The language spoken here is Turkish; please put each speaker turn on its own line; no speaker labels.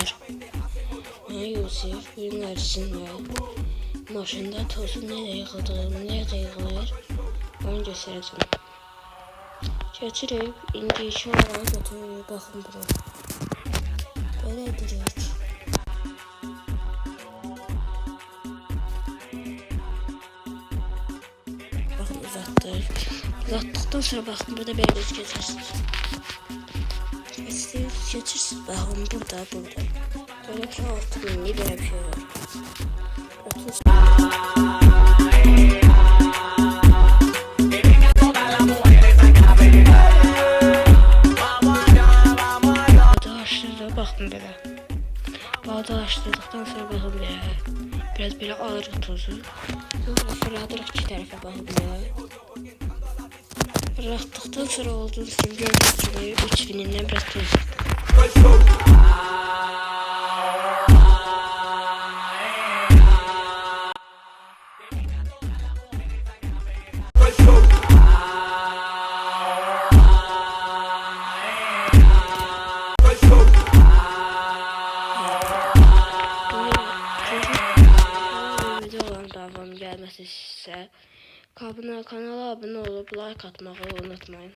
var. Yusuf günler içinde maşında tozu nereye yıkıldığını, nerede yıkılır onu göstereceğim. Geçirip indiki olarak götürüp bakın bura. Böyle direkt. Bakın uzattık. Uzattıktan sonra bakın burada böyle geçersiniz. Geçirsiniz bakın burada. Böyle bir şey 6000'li böyle bir şey var. 30. Bakın böyle. Bağdaştırdıktan sonra bakın böyle. Biraz böyle alırıq tozu. Sonra fırladırıq iki tərəfə bakın böyle. Fırlatdıktan sonra olduğunuz gibi gördüğünüz gibi 3000'indən biraz toz yaptım. Gelmesi ise kanala abone olup like atmayı unutmayın.